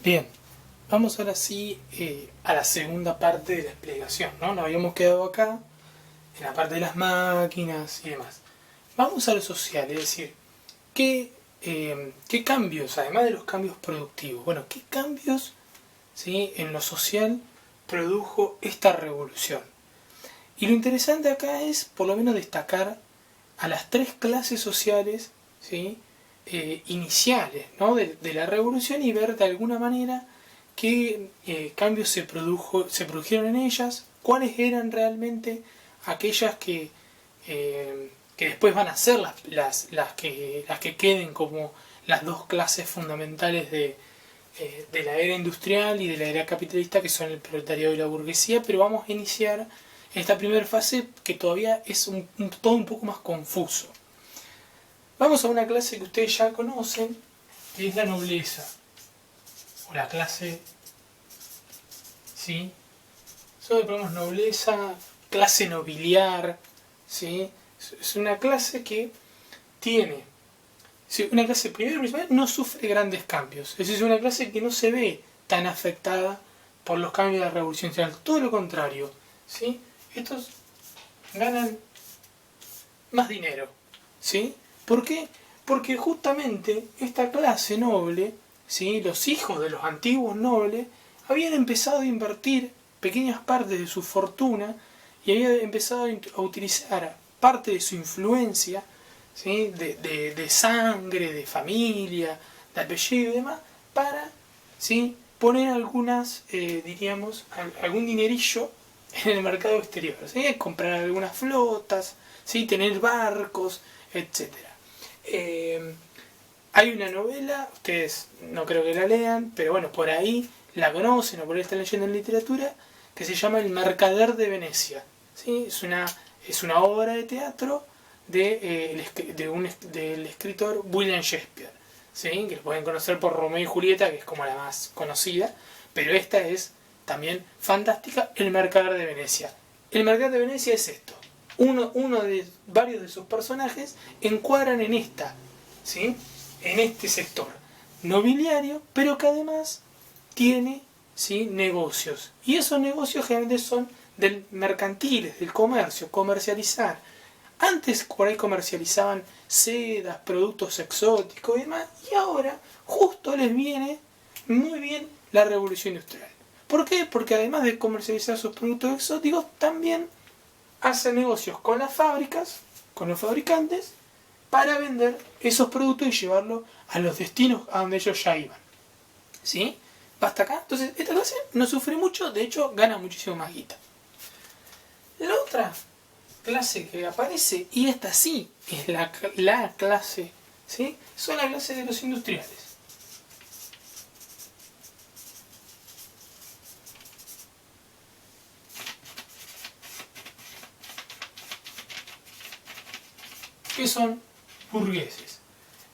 Bien, vamos ahora sí a la segunda parte de la explicación, ¿no? Nos habíamos quedado acá en la parte de las máquinas y demás. Vamos a lo social, es decir, ¿qué cambios, además de los cambios productivos, bueno, qué cambios, ¿sí?, en lo social produjo esta revolución? Y lo interesante acá es, por lo menos, destacar a las tres clases sociales, ¿sí?, iniciales, ¿no?, de la revolución, y ver de alguna manera qué cambios se produjeron en ellas, cuáles eran realmente aquellas que después van a ser las que queden como las dos clases fundamentales de la era industrial y de la era capitalista, que son el proletariado y la burguesía. Pero vamos a iniciar esta primera fase, que todavía es todo un poco más confuso. Vamos a una clase que ustedes ya conocen, que es la nobleza, o la clase, ¿sí? Nosotros ponemos nobleza, clase nobiliar, ¿sí? Es una clase que tiene, ¿sí?, una clase primero no sufre grandes cambios. Es una clase que no se ve tan afectada por los cambios de la revolución industrial. Todo lo contrario, ¿sí? Estos ganan más dinero, ¿sí? ¿Por qué? Porque justamente esta clase noble, ¿sí?, los hijos de los antiguos nobles, habían empezado a invertir pequeñas partes de su fortuna y habían empezado a utilizar parte de su influencia, ¿sí?, de sangre, de familia, de apellido y demás, para, ¿sí?, poner algunas, diríamos, algún dinerillo en el mercado exterior, ¿sí?, comprar algunas flotas, ¿sí?, tener barcos, etc. Hay una novela, ustedes no creo que la lean, pero bueno, por ahí la conocen o por ahí están leyendo en literatura, que se llama El Mercader de Venecia, ¿sí? Es una obra de teatro del escritor William Shakespeare, ¿sí?, que lo pueden conocer por Romeo y Julieta, que es como la más conocida, pero esta es también fantástica, El Mercader de Venecia. El Mercader de Venecia es esto: uno de varios de sus personajes encuadran en esta, ¿sí?, en este sector nobiliario, pero que además tiene, ¿sí?, negocios. Y esos negocios generalmente son mercantiles, del comercio, comercializar. Antes por ahí comercializaban sedas, productos exóticos y demás, y ahora justo les viene muy bien la revolución industrial. ¿Por qué? Porque además de comercializar sus productos exóticos, también hacen negocios con las fábricas, con los fabricantes, para vender esos productos y llevarlos a los destinos a donde ellos ya iban, ¿sí? ¿Basta acá? Entonces, esta clase no sufre mucho, de hecho, gana muchísimo más guita. La otra clase que aparece, y esta sí es la clase, ¿sí?, son la clase de los industriales. Que son burgueses.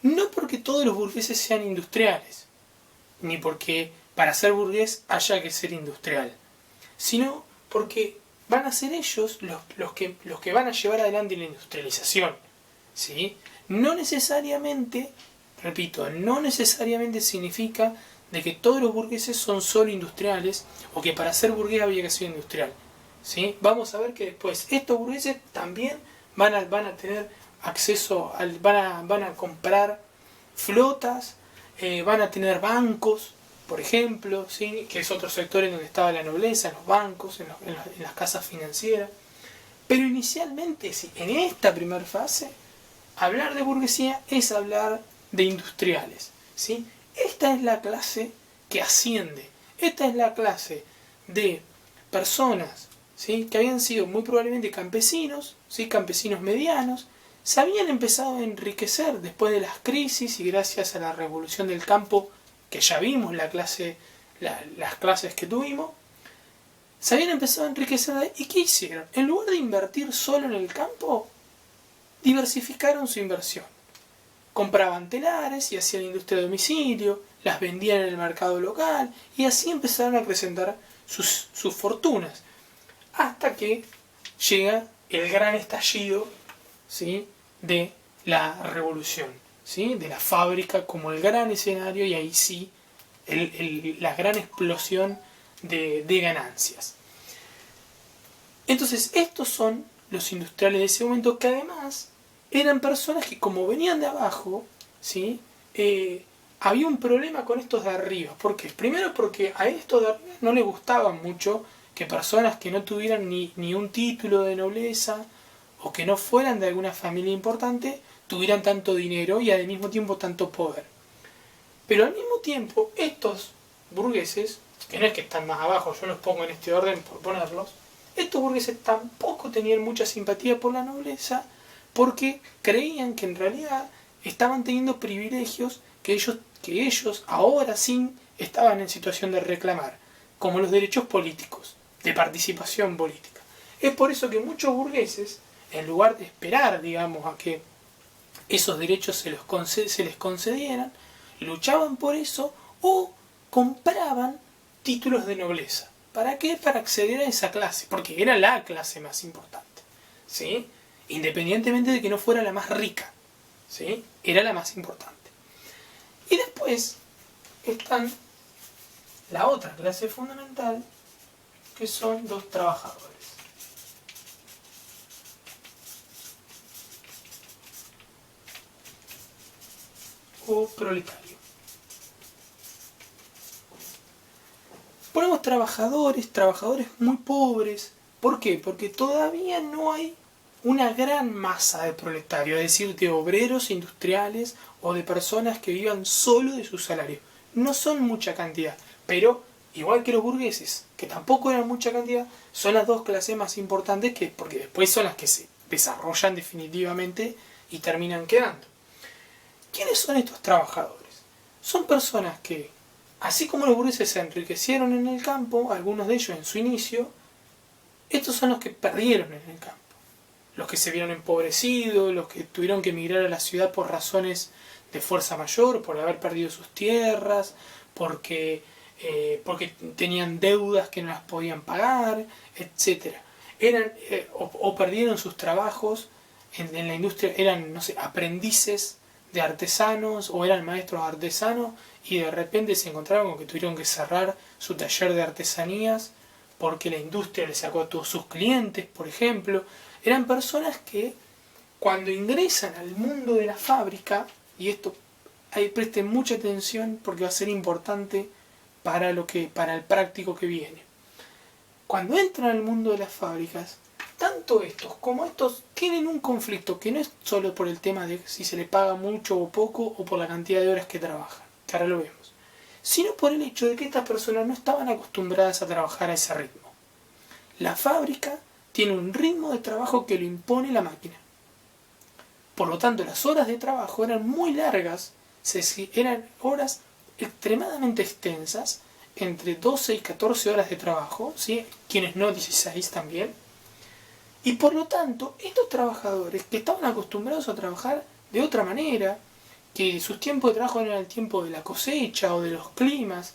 No porque todos los burgueses sean industriales, ni porque para ser burgués haya que ser industrial, sino porque van a ser ellos los que van a llevar adelante la industrialización, ¿sí? No necesariamente, repito, no necesariamente significa de que todos los burgueses son solo industriales, o que para ser burgués había que ser industrial, ¿sí? Vamos a ver que después estos burgueses también van a tener acceso, van a comprar flotas, van a tener bancos, por ejemplo, ¿sí?, que es otro sector en donde estaba la nobleza, en los bancos, en las casas financieras. Pero inicialmente, sí, en esta primera fase, hablar de burguesía es hablar de industriales, ¿sí? Esta es la clase que asciende, esta es la clase de personas, ¿sí?, que habían sido muy probablemente campesinos, ¿sí?, campesinos medianos, se habían empezado a enriquecer después de las crisis y gracias a la revolución del campo, que ya vimos las clases que tuvimos, se habían empezado a enriquecer. ¿Y qué hicieron? En lugar de invertir solo en el campo, diversificaron su inversión. Compraban telares y hacían industria de domicilio, las vendían en el mercado local, y así empezaron a acrecentar sus fortunas. Hasta que llega el gran estallido, ¿sí?, de la revolución, ¿sí?, de la fábrica como el gran escenario, y ahí sí la gran explosión de ganancias. Entonces, estos son los industriales de ese momento, que además eran personas que, como venían de abajo, ¿sí? Había un problema con estos de arriba. ¿Por qué? Primero porque a estos de arriba no les gustaba mucho que personas que no tuvieran ni un título de nobleza o que no fueran de alguna familia importante tuvieran tanto dinero y al mismo tiempo tanto poder. Pero al mismo tiempo, estos burgueses, que no es que están más abajo, yo los pongo en este orden por ponerlos, estos burgueses tampoco tenían mucha simpatía por la nobleza, porque creían que en realidad estaban teniendo privilegios que ellos ahora sí estaban en situación de reclamar, como los derechos políticos, de participación política. Es por eso que muchos burgueses, en lugar de esperar, digamos, a que esos derechos se les concedieran, luchaban por eso o compraban títulos de nobleza. ¿Para qué? Para acceder a esa clase, porque era la clase más importante, ¿sí? Independientemente de que no fuera la más rica, ¿sí? Era la más importante. Y después están la otra clase fundamental, que son los trabajadores. O proletario. Ponemos trabajadores muy pobres. ¿Por qué? Porque todavía no hay una gran masa de proletarios, es decir, de obreros industriales o de personas que vivan solo de su salario. No son mucha cantidad, pero igual que los burgueses, que tampoco eran mucha cantidad, son las dos clases más importantes, porque después son las que se desarrollan definitivamente y terminan quedando. ¿Quiénes son estos trabajadores? Son personas que, así como los burgueses se enriquecieron en el campo, algunos de ellos en su inicio, estos son los que perdieron en el campo. Los que se vieron empobrecidos, los que tuvieron que emigrar a la ciudad por razones de fuerza mayor, por haber perdido sus tierras, porque tenían deudas que no las podían pagar, etc. O perdieron sus trabajos en la industria, eran, no sé, aprendices de artesanos o eran maestros artesanos y de repente se encontraron con que tuvieron que cerrar su taller de artesanías porque la industria le sacó a todos sus clientes, por ejemplo. Eran personas que cuando ingresan al mundo de la fábrica, y esto ahí presten mucha atención porque va a ser importante para el práctico que viene. Cuando entran al mundo de las fábricas, tanto estos como estos tienen un conflicto que no es solo por el tema de si se les paga mucho o poco o por la cantidad de horas que trabajan, que ahora lo vemos, sino por el hecho de que estas personas no estaban acostumbradas a trabajar a ese ritmo. La fábrica tiene un ritmo de trabajo que lo impone la máquina. Por lo tanto, las horas de trabajo eran muy largas, eran horas extremadamente extensas, entre 12 y 14 horas de trabajo, ¿sí? Quienes no 16 también. Y por lo tanto, estos trabajadores que estaban acostumbrados a trabajar de otra manera, que sus tiempos de trabajo eran el tiempo de la cosecha o de los climas,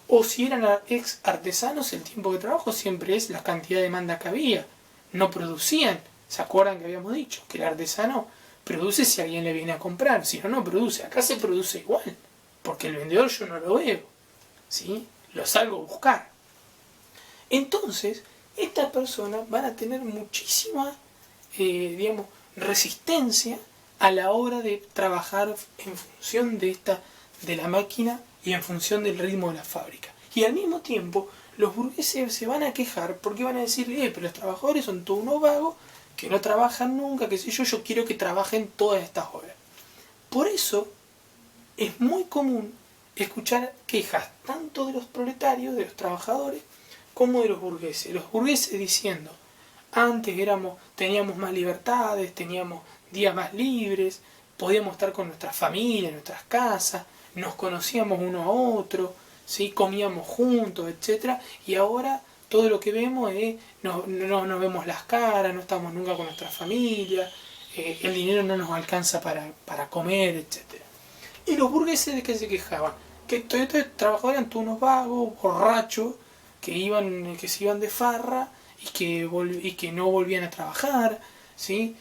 o si eran ex artesanos, el tiempo de trabajo siempre es la cantidad de demanda que había. No producían. ¿Se acuerdan que habíamos dicho? Que el artesano produce si alguien le viene a comprar, si no, no produce. Acá se produce igual, porque el vendedor yo no lo veo, ¿sí? Lo salgo a buscar. Entonces, estas personas van a tener muchísima, resistencia a la hora de trabajar en función de la máquina y en función del ritmo de la fábrica. Y al mismo tiempo, los burgueses se van a quejar porque van a decir, pero los trabajadores son todos unos vagos que no trabajan nunca, qué sé yo quiero que trabajen todas estas horas. Por eso es muy común escuchar quejas tanto de los proletarios, de los trabajadores, como de los burgueses. Los burgueses diciendo, antes teníamos más libertades, teníamos días más libres, podíamos estar con nuestras familias, nuestras casas, nos conocíamos uno a otro, ¿sí? Comíamos juntos, etc. Y ahora todo lo que vemos es, no vemos las caras, no estamos nunca con nuestra familia, el dinero no nos alcanza para comer, etc. Y los burgueses, ¿de qué se quejaban? Que estos trabajadores eran todos unos vagos, borrachos, que se iban de farra y que no volvían a trabajar, ¿sí?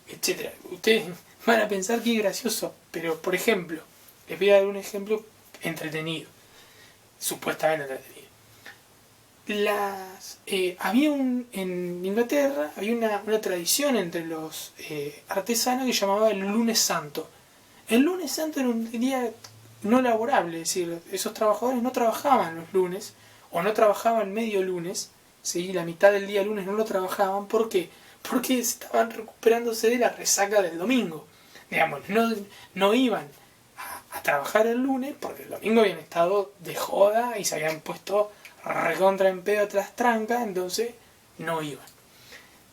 Etcétera. Ustedes van a pensar que es gracioso, pero por ejemplo, les voy a dar un ejemplo entretenido, supuestamente entretenido. En Inglaterra había una tradición entre los artesanos que llamaba el lunes santo. El lunes santo era un día no laborable, es decir, esos trabajadores no trabajaban los lunes o no trabajaban medio lunes, ¿sí? La mitad del día lunes no lo trabajaban. ¿Por qué? Porque estaban recuperándose de la resaca del domingo. Digamos, no iban a trabajar el lunes porque el domingo habían estado de joda y se habían puesto recontra en pedo tras tranca, entonces no iban.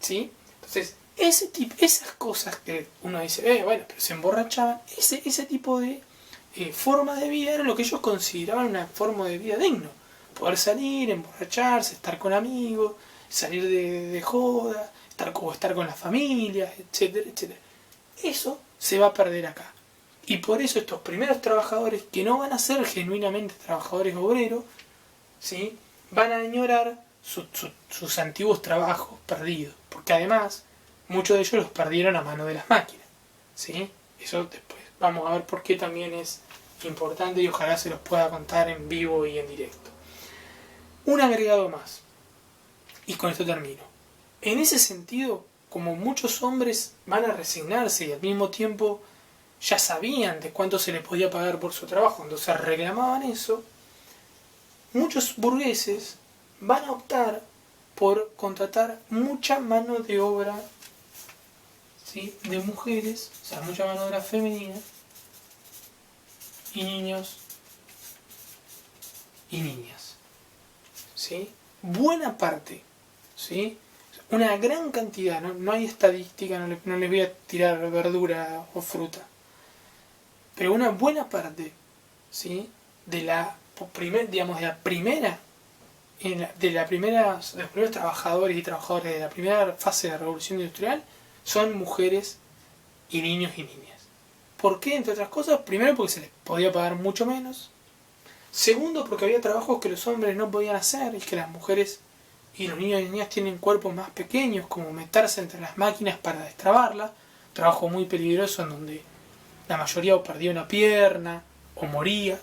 ¿Sí? Entonces, esas cosas que uno dice, bueno, pero se emborrachaban, ese tipo de forma de vida era lo que ellos consideraban una forma de vida digno. Poder salir, emborracharse, estar con amigos, salir de joda, estar con la familia, etcétera, etcétera. Eso se va a perder acá. Y por eso estos primeros trabajadores, que no van a ser genuinamente trabajadores obreros, ¿sí? Van a añorar sus antiguos trabajos perdidos. Porque además, muchos de ellos los perdieron a mano de las máquinas. ¿Sí? Eso después vamos a ver por qué también es importante y ojalá se los pueda contar en vivo y en directo. Un agregado más. Y con esto termino. En ese sentido, como muchos hombres van a resignarse y al mismo tiempo ya sabían de cuánto se les podía pagar por su trabajo, entonces reclamaban eso, muchos burgueses van a optar por contratar mucha mano de obra, ¿sí? De mujeres, o sea, mucha mano de obra femenina, y niños y niñas. ¿Sí? Buena parte, ¿sí? Una gran cantidad, no hay estadística, no les voy a tirar verdura o fruta, pero una buena parte, ¿sí? de los primeros trabajadores y trabajadoras de la primera fase de la revolución industrial son mujeres y niños y niñas. ¿Por qué? Entre otras cosas, primero porque se les podía pagar mucho menos. Segundo, porque había trabajos que los hombres no podían hacer y que las mujeres y los niños y niñas tienen cuerpos más pequeños, como meterse entre las máquinas para destrabarlas. Trabajo muy peligroso en donde la mayoría o perdía una pierna o moría.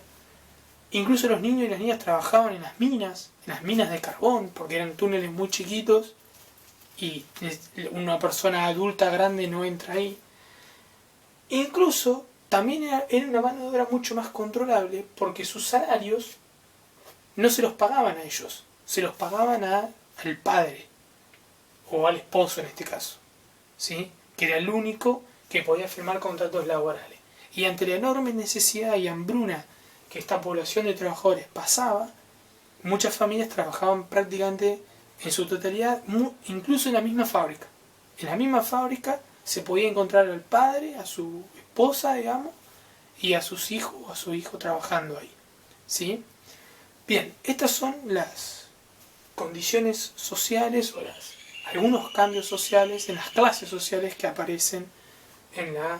Incluso los niños y las niñas trabajaban en las minas de carbón, porque eran túneles muy chiquitos y una persona adulta grande no entra ahí. Incluso también era una mano de obra mucho más controlable, porque sus salarios no se los pagaban a ellos, se los pagaban al padre, o al esposo en este caso, ¿sí? Que era el único que podía firmar contratos laborales. Y ante la enorme necesidad y hambruna que esta población de trabajadores pasaba, muchas familias trabajaban prácticamente en su totalidad, incluso en la misma fábrica. En la misma fábrica se podía encontrar al padre, a su esposa, digamos, y a sus hijos o a su hijo trabajando ahí. ¿Sí? Bien, estas son las condiciones sociales o algunos cambios sociales en las clases sociales que aparecen en la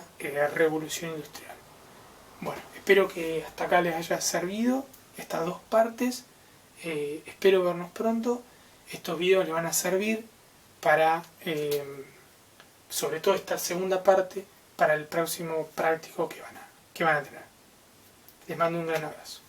revolución industrial. Bueno, espero que hasta acá les haya servido estas dos partes. Espero vernos pronto. Estos videos les van a servir para, sobre todo esta segunda parte, para el próximo práctico que van a tener. Les mando un gran abrazo.